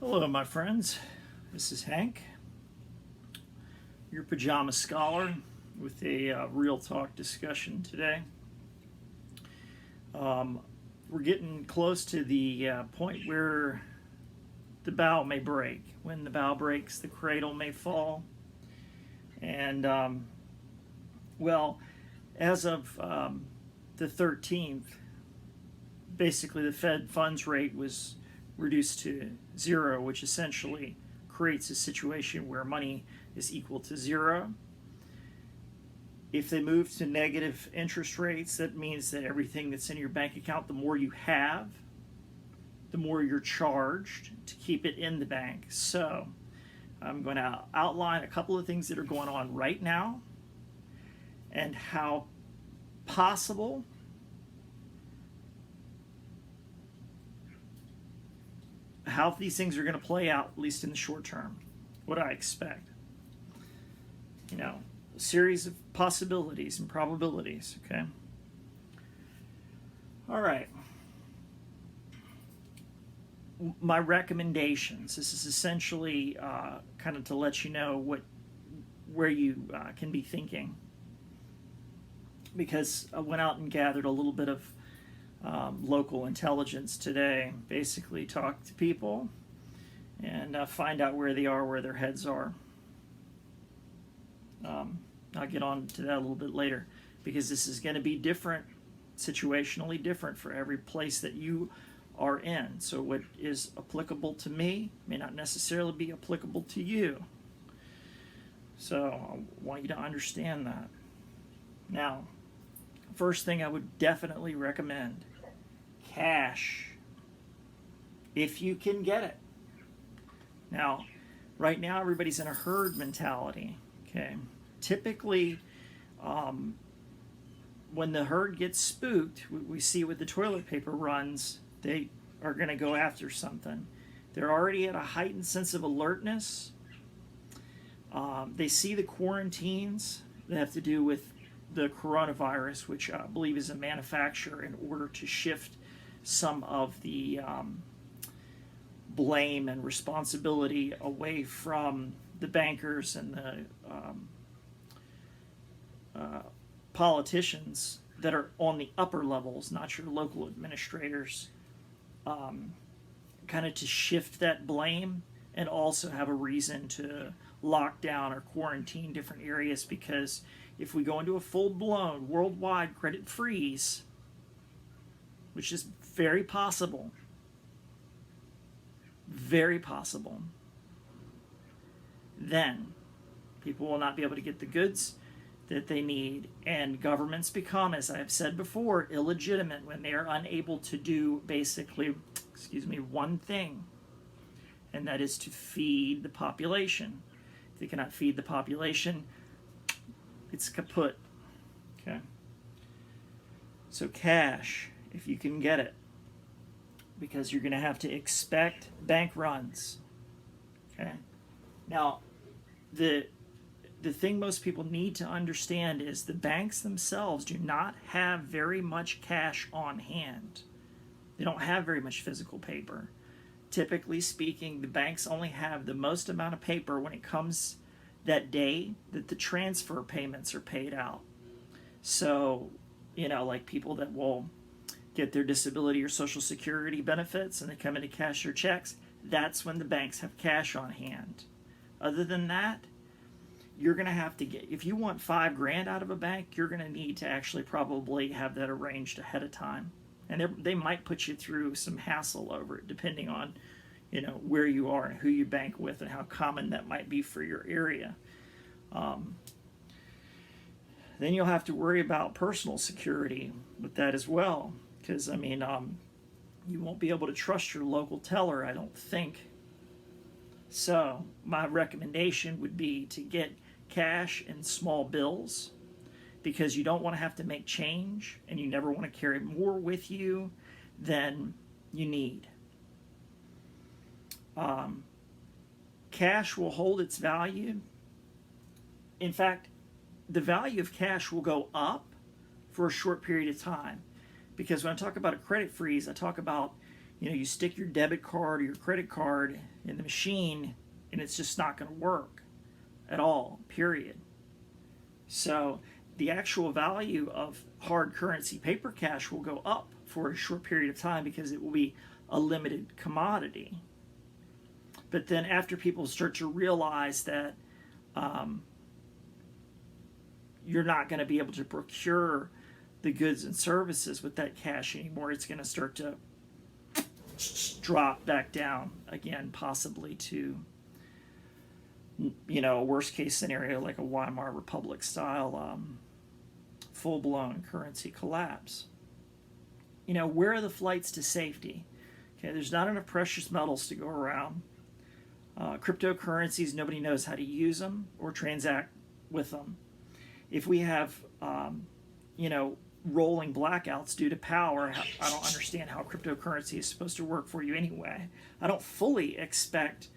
Hello, my friends. This is Hank, your pajama scholar, with a real talk discussion today. We're getting close to the point where the bow may break. When the bow breaks, the cradle may fall. And, well, as of the 13th, basically the Fed funds rate was reduced to zero, which essentially creates a situation where money is equal to zero. If they move to negative interest rates, that means that everything that's in your bank account, the more you have, the more you're charged to keep it in the bank. So I'm going to outline a couple of things that are going on right now and how possible how these things are going to play out, at least in the short term, what I expect. You know, a series of possibilities and probabilities, okay? All right. My recommendations, this is essentially kind of to let you know where you can be thinking, because I went out and gathered a little bit of local intelligence today. Basically talk to people and find out where they are, where their heads are. I'll get on to that a little bit later, because this is going to be different, situationally different for every place that you are in. So what is applicable to me may not necessarily be applicable to you. So I want you to understand that. Now, first thing I would definitely recommend: cash, if you can get it. Now, right now everybody's in a herd mentality, okay? Typically, when the herd gets spooked, we see with the toilet paper runs, they are going to go after something. They're already at a heightened sense of alertness. They see the quarantines that have to do with the coronavirus, which I believe is a manufacturer in order to shift some of the blame and responsibility away from the bankers and the politicians that are on the upper levels, not your local administrators, kind of to shift that blame and also have a reason to lock down or quarantine different areas, because if we go into a full-blown worldwide credit freeze, which is very possible, then people will not be able to get the goods that they need, and governments become, as I've said before, illegitimate when they are unable to do basically, one thing, and that is to feed the population. If they cannot feed the population, it's kaput. Okay. So cash, if you can get it, because you're going to have to expect bank runs. Okay. Now, the thing most people need to understand is the banks themselves do not have very much cash on hand. They don't have very much physical paper. Typically speaking, the banks only have the most amount of paper when it comes that day that the transfer payments are paid out. So, like people that will get their disability or social security benefits and they come in to cash their checks, that's when the banks have cash on hand. Other than that, you're going to have to get, if you want $5,000 out of a bank, you're going to need to actually probably have that arranged ahead of time. And they might put you through some hassle over it, depending on, where you are and who you bank with and how common that might be for your area. Then you'll have to worry about personal security with that as well, because, you won't be able to trust your local teller, I don't think. So my recommendation would be to get cash and small bills, because you don't want to have to make change, and you never want to carry more with you than you need. Cash will hold its value. In fact, the value of cash will go up for a short period of time, because when I talk about a credit freeze, I talk about You stick your debit card or your credit card in the machine and it's just not going to work at all, period. So the actual value of hard currency, paper cash, will go up for a short period of time because it will be a limited commodity. But then after people start to realize that you're not going to be able to procure the goods and services with that cash anymore, it's going to start to drop back down again, possibly to, a worst case scenario like a Weimar Republic style full-blown currency collapse. Where are the flights to safety? Okay, there's not enough precious metals to go around. Cryptocurrencies, nobody knows how to use them or transact with them. If we have, rolling blackouts due to power, I don't understand how cryptocurrency is supposed to work for you anyway. I don't fully expect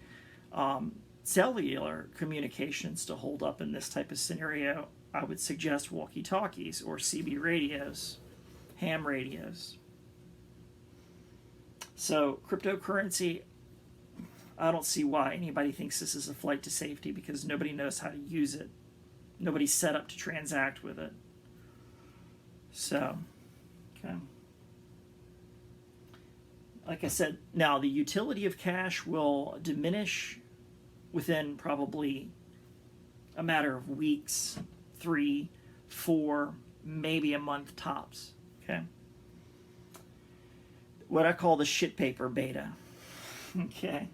cellular communications to hold up in this type of scenario. I would suggest walkie-talkies or CB radios, ham radios. So cryptocurrency, I don't see why anybody thinks this is a flight to safety, because nobody knows how to use it. Nobody's set up to transact with it. So, okay. Like I said, now the utility of cash will diminish within probably a matter of weeks, 3, 4, maybe a month tops. Okay. What I call the shit paper beta. Okay.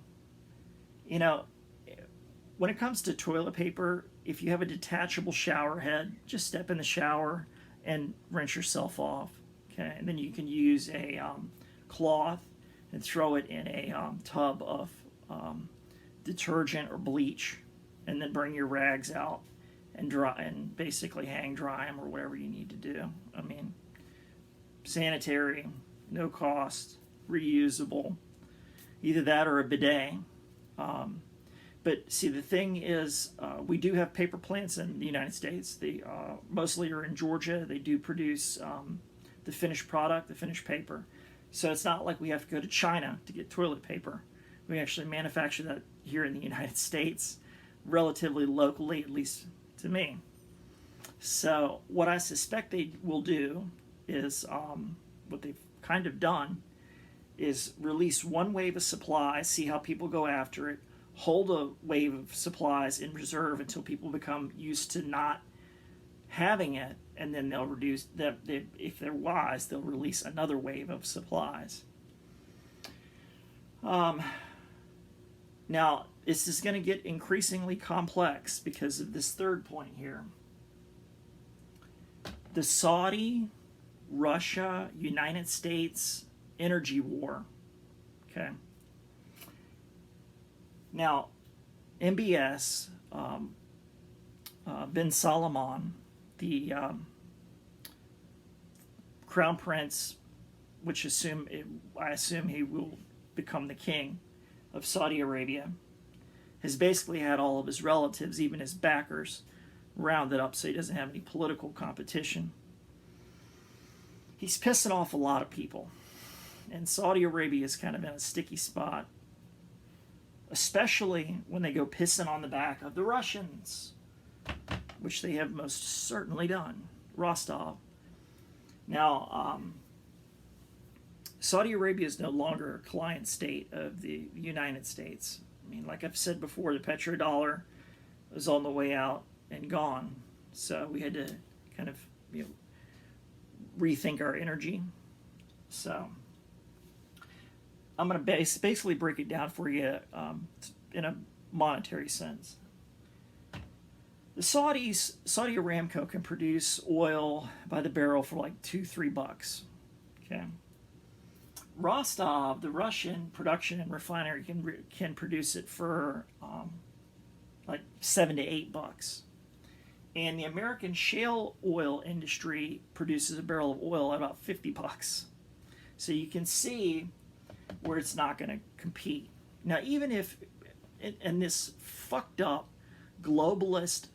When it comes to toilet paper, if you have a detachable shower head, just step in the shower and rinse yourself off. Okay. And then you can use a cloth and throw it in a tub of detergent or bleach, and then bring your rags out and dry, and basically hang dry them or whatever you need to do. I mean, sanitary, no cost, reusable, either that or a bidet. But see, the thing is, we do have paper plants in the United States. They mostly are in Georgia. They do produce the finished product, the finished paper. So it's not like we have to go to China to get toilet paper. We actually manufacture that here in the United States, relatively locally, at least to me. So what I suspect they will do is, what they've kind of done, is release one wave of supplies, see how people go after it, hold a wave of supplies in reserve until people become used to not having it, and then they'll reduce that. If they're wise, they'll release another wave of supplies. Now, this is going to get increasingly complex because of this third point here. The Saudi, Russia, United States energy war. Okay. Now, MBS, bin Salman, the crown prince, which I assume he will become the king of Saudi Arabia, has basically had all of his relatives, even his backers, rounded up so he doesn't have any political competition. He's pissing off a lot of people, and Saudi Arabia is kind of in a sticky spot, especially when they go pissing on the back of the Russians, which they have most certainly done. Rostov. Now, Saudi Arabia is no longer a client state of the United States. I mean, like I've said before, the petrodollar was on the way out and gone. So we had to kind of rethink our energy. So I'm going to basically break it down for you in a monetary sense. The Saudi Aramco can produce oil by the barrel for like $2-3. Okay. Rostov, the Russian production and refinery, can produce it for like $7 to $8. And the American shale oil industry produces a barrel of oil at about $50. So you can see where it's not going to compete. Now, even if, and this fucked up, globalist,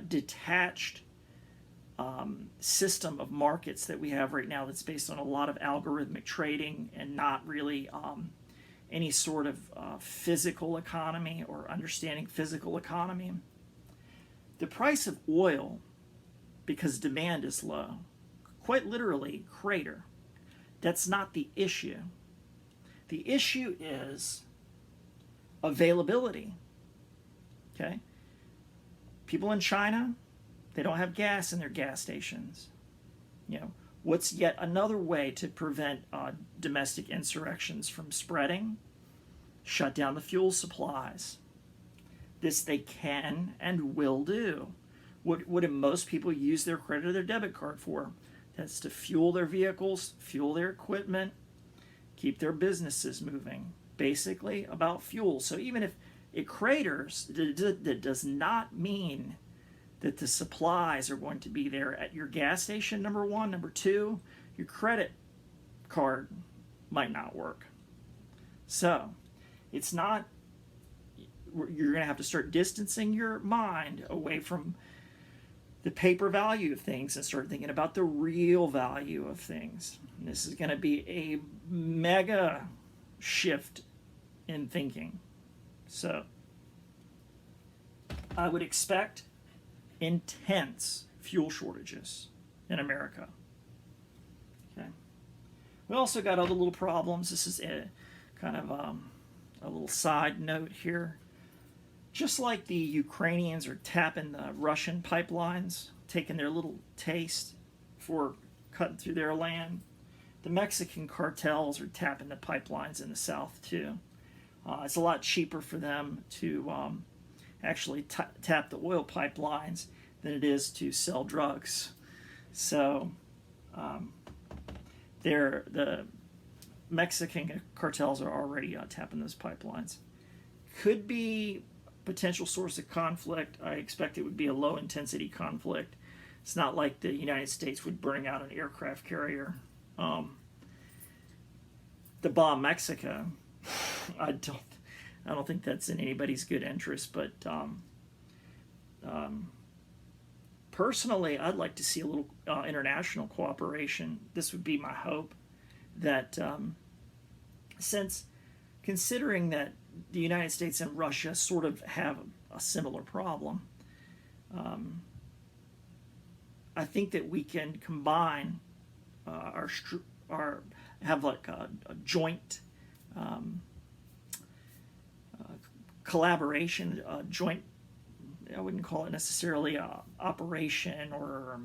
detached system of markets that we have right now that's based on a lot of algorithmic trading and not really any sort of physical economy or understanding physical economy. The price of oil, because demand is low, quite literally crater. That's not the issue. The issue is availability. Okay? People in China, they don't have gas in their gas stations. What's yet another way to prevent domestic insurrections from spreading? Shut down the fuel supplies. This they can and will do. What do most people use their credit or their debit card for? That's to fuel their vehicles, fuel their equipment, keep their businesses moving. Basically about fuel. So even if it craters, that does not mean that the supplies are going to be there at your gas station, number one. Number two, your credit card might not work. So it's not, you're going to have to start distancing your mind away from the paper value of things and start thinking about the real value of things. And this is going to be a mega shift in thinking. So I would expect intense fuel shortages in America. Okay. We also got other little problems. This is a kind of a little side note here. Just like the Ukrainians are tapping the Russian pipelines, taking their little taste for cutting through their land, the Mexican cartels are tapping the pipelines in the south too. It's a lot cheaper for them to actually tap the oil pipelines than it is to sell drugs. So the Mexican cartels are already tapping those pipelines. Could be potential source of conflict. I expect it would be a low intensity conflict. It's not like the United States would bring out an aircraft carrier to bomb Mexico. I don't think that's in anybody's good interest, but personally, I'd like to see a little international cooperation. This would be my hope that since considering that the United States and Russia sort of have a similar problem, I think that we can combine our have like a joint collaboration, a joint. I wouldn't call it necessarily a operation or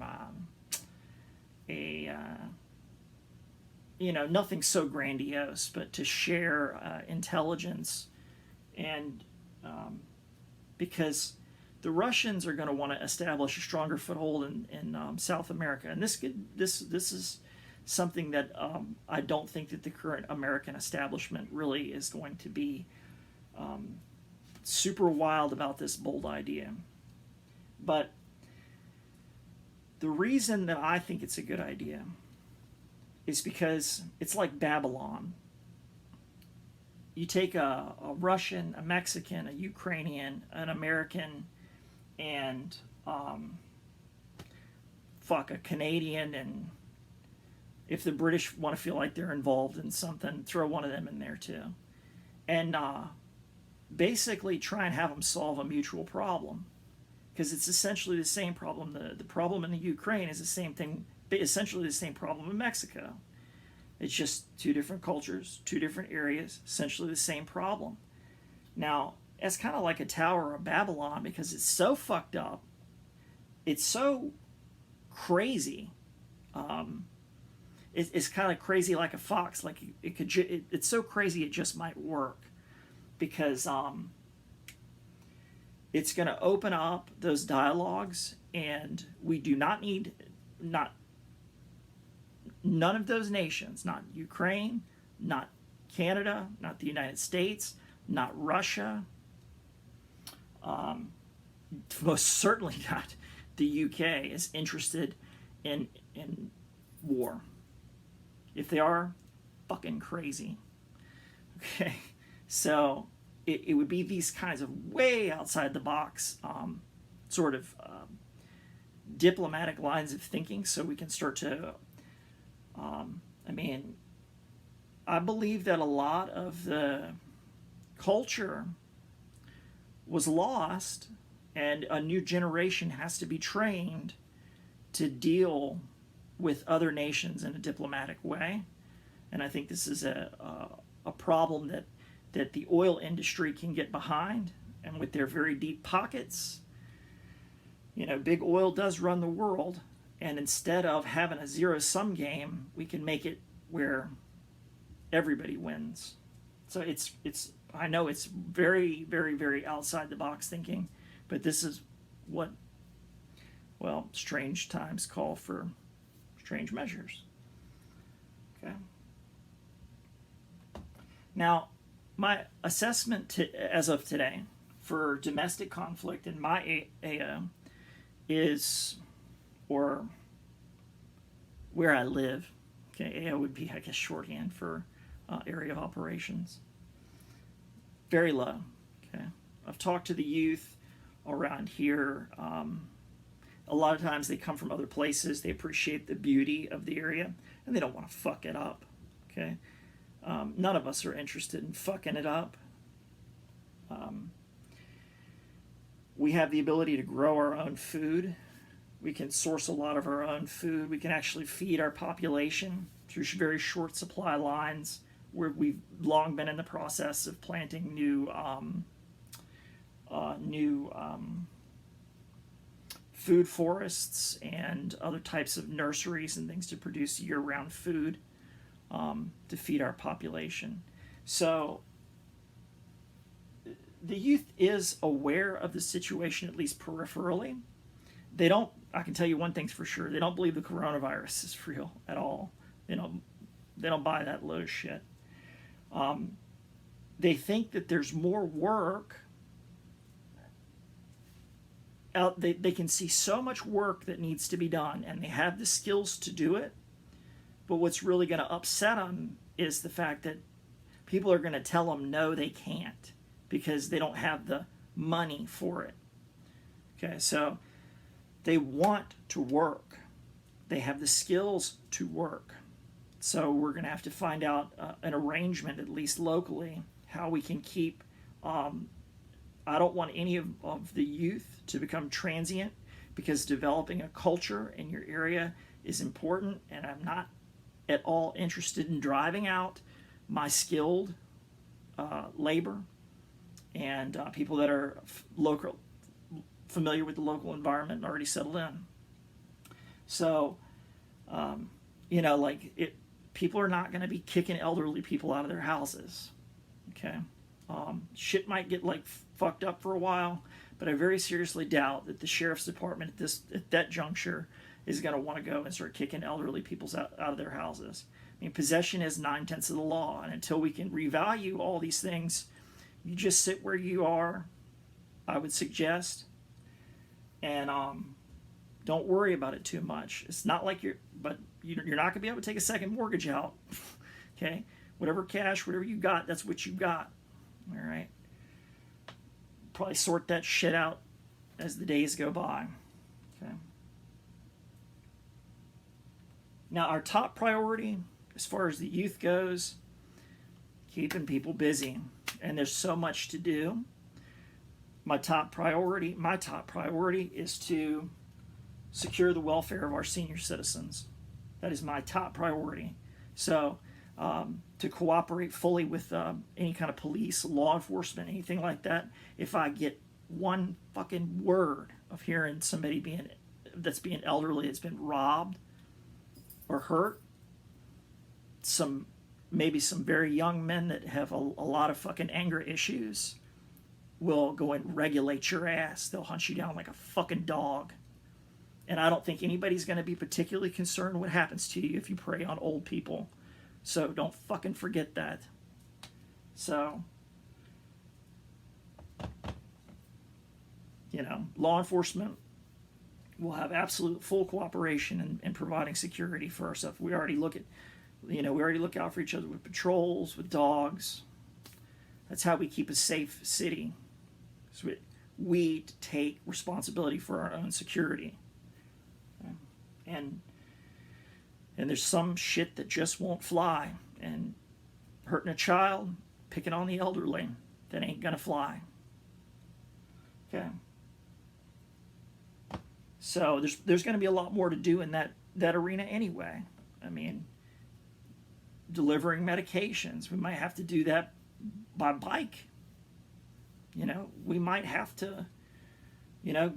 nothing so grandiose, but to share intelligence, and because the Russians are going to want to establish a stronger foothold in South America, and this is something that I don't think that the current American establishment really is going to be super wild about this bold idea. But the reason that I think it's a good idea is because it's like Babylon. You take a Russian, a Mexican, a Ukrainian, an American, and a Canadian, and if the British want to feel like they're involved in something, throw one of them in there too. And basically try and have them solve a mutual problem. Because it's essentially the same problem. The problem in the Ukraine is the same thing, essentially the same problem in Mexico. It's just two different cultures, two different areas, essentially the same problem. Now, it's kind of like a Tower of Babylon because it's so fucked up. It's so crazy. It's kind of crazy like a fox. Like it's so crazy it just might work. Because it's going to open up those dialogues, and we do not need none of those nations, not Ukraine, not Canada, not the United States, not Russia, most certainly not the UK is interested in war. If they are, fucking crazy. Okay. So it would be these kinds of way outside the box sort of diplomatic lines of thinking so we can start to, I mean, I believe that a lot of the culture was lost, and a new generation has to be trained to deal with other nations in a diplomatic way. And I think this is a problem that the oil industry can get behind, and with their very deep pockets, big oil does run the world, and instead of having a zero-sum game, we can make it where everybody wins. So it's I know it's very, very, very outside the box thinking, but this is what, well, strange times call for strange measures. Okay. Now, my assessment as of today for domestic conflict in my area is, or where I live, okay, AO would be, I guess, shorthand for area of operations, very low. Okay, I've talked to the youth around here. A lot of times they come from other places. They appreciate the beauty of the area, and they don't want to fuck it up. Okay, none of us are interested in fucking it up. We have the ability to grow our own food. We can source a lot of our own food. We can actually feed our population through very short supply lines, where we've long been in the process of planting new food forests and other types of nurseries and things to produce year-round food to feed our population. So the youth is aware of the situation, at least peripherally. They don't, I can tell you one thing's for sure, they don't believe the coronavirus is real at all. They don't buy that load of shit. They think that there's more work out. They can see so much work that needs to be done, and they have the skills to do it. But what's really going to upset them is the fact that people are going to tell them no, they can't, because they don't have the money for it. Okay, so they want to work. They have the skills to work. So we're going to have to find out an arrangement, at least locally, how we can keep. I don't want any of the youth to become transient, because developing a culture in your area is important, and I'm not at all interested in driving out my skilled labor and people that are familiar with the local environment and already settled in. So, people are not going to be kicking elderly people out of their houses. Okay, shit might get fucked up for a while, but I very seriously doubt that the sheriff's department at that juncture is going to want to go and start kicking elderly people out of their houses. I mean, possession is 9/10 of the law, and until we can revalue all these things, you just sit where you are, I would suggest, and don't worry about it too much. It's not like you're not going to be able to take a second mortgage out. Okay, whatever cash, whatever you got, that's what you got. All right. Probably sort that shit out as the days go by. Okay. Now, our top priority, as far as the youth goes, keeping people busy, and there's so much to do. My top priority is to secure the welfare of our senior citizens. That is my top priority. So, to cooperate fully with any kind of police, law enforcement, anything like that, if I get one fucking word of hearing somebody that's being elderly, that's been robbed or hurt, maybe some very young men that have a lot of fucking anger issues will go and regulate your ass. They'll hunt you down like a fucking dog. And I don't think anybody's going to be particularly concerned what happens to you if you prey on old people. So don't fucking forget that. So, law enforcement will have absolute full cooperation in providing security for ourselves. We already look out for each other with patrols, with dogs. That's how we keep a safe city. So we take responsibility for our own security. and there's some shit that just won't fly, and hurting a child, picking on the elderly, that ain't gonna fly. Okay. So there's going to be a lot more to do in that arena anyway. I mean, delivering medications, we might have to do that by bike. You know, we might have to, you know,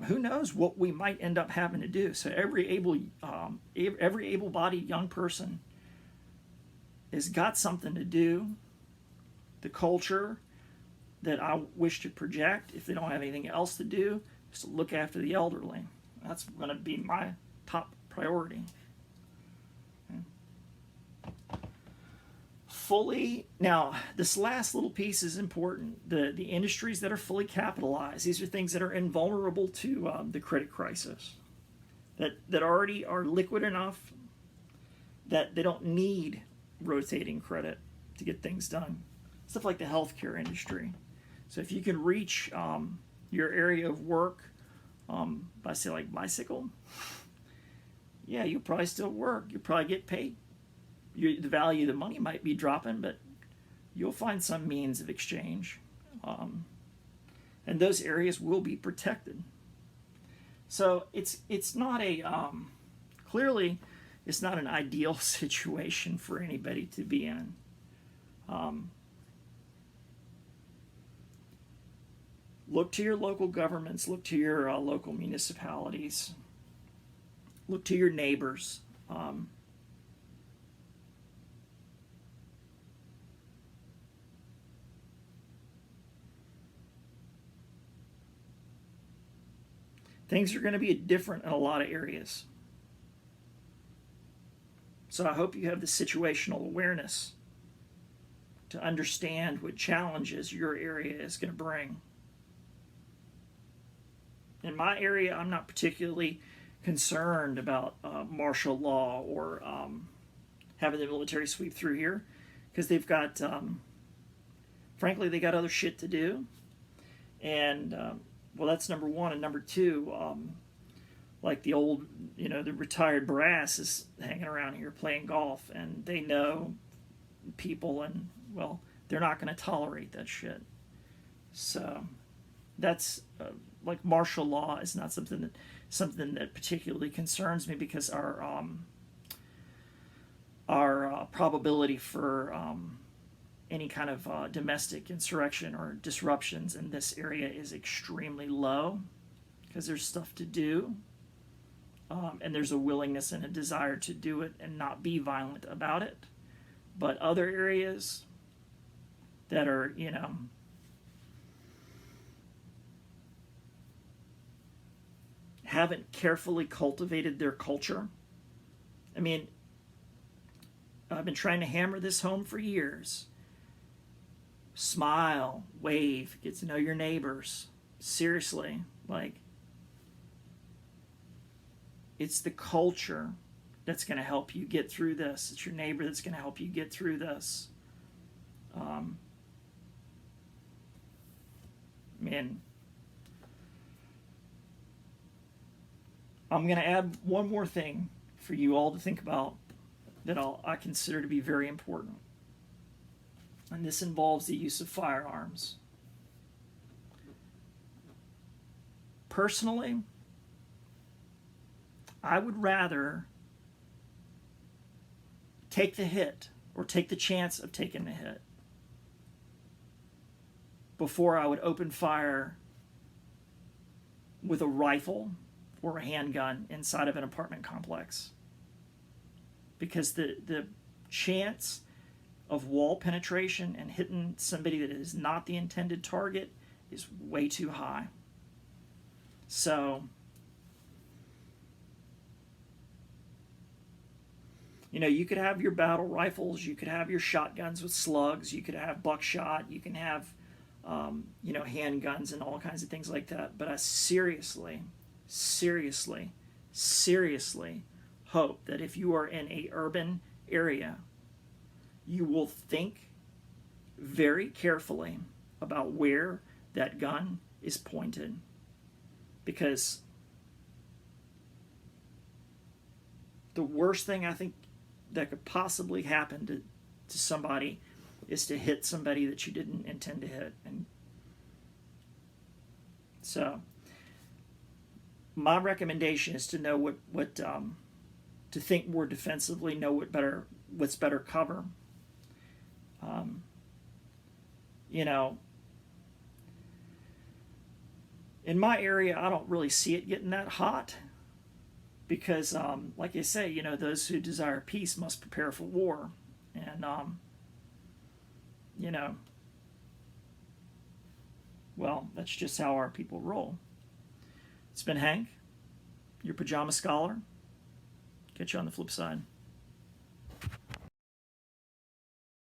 who knows what we might end up having to do. So every able-bodied young person has got something to do. The culture that I wish to project, if they don't have anything else to do, is to look after the elderly. That's going to be my top priority. Fully, now this last little piece is important. The industries that are fully capitalized, these are things that are invulnerable to the credit crisis, that already are liquid enough that they don't need rotating credit to get things done. Stuff like the healthcare industry. So if you can reach your area of work by, say, like bicycle, yeah, you'll probably still work. You'll probably get paid. The value of the money might be dropping, but you'll find some means of exchange. And those areas will be protected. So it's not a, clearly, it's not an ideal situation for anybody to be in. Look to your local governments, look to your local municipalities, look to your neighbors. Things are going to be different in a lot of areas. So I hope you have the situational awareness to understand what challenges your area is going to bring. In my area, I'm not particularly concerned about martial law or having the military sweep through here, because they've got, frankly, they got other shit to do. And, well, that's number one. And number two, like the old, you know, the retired brass is hanging around here playing golf, and they know people, and, well, they're not going to tolerate that shit. So that's... like martial law is not something that particularly concerns me, because our probability for any kind of domestic insurrection or disruptions in this area is extremely low, because there's stuff to do, and there's a willingness and a desire to do it and not be violent about it. But other areas that are, you know, haven't carefully cultivated their culture. I mean, I've been trying to hammer this home for years. Smile, wave, get to know your neighbors. Seriously, like, it's the culture that's going to help you get through this. It's your neighbor that's going to help you get through this. Man, I'm going to add one more thing for you all to think about that I consider to be very important. And this involves the use of firearms. Personally, I would rather take the hit or take the chance of taking the hit before I would open fire with a rifle or a handgun inside of an apartment complex. Because the chance of wall penetration and hitting somebody that is not the intended target is way too high. So, you know, you could have your battle rifles, you could have your shotguns with slugs, you could have buckshot, you can have, you know, handguns and all kinds of things like that. But I seriously hope that if you are in a urban area, you will think very carefully about where that gun is pointed. Because the worst thing I think that could possibly happen to somebody is to hit somebody that you didn't intend to hit. And so my recommendation is to know what to think more defensively, know what's better cover. You know, in my area, I don't really see it getting that hot because, like I say, you know, those who desire peace must prepare for war. And, you know, well, that's just how our people roll. It's been Hank, your pajama scholar. Catch you on the flip side.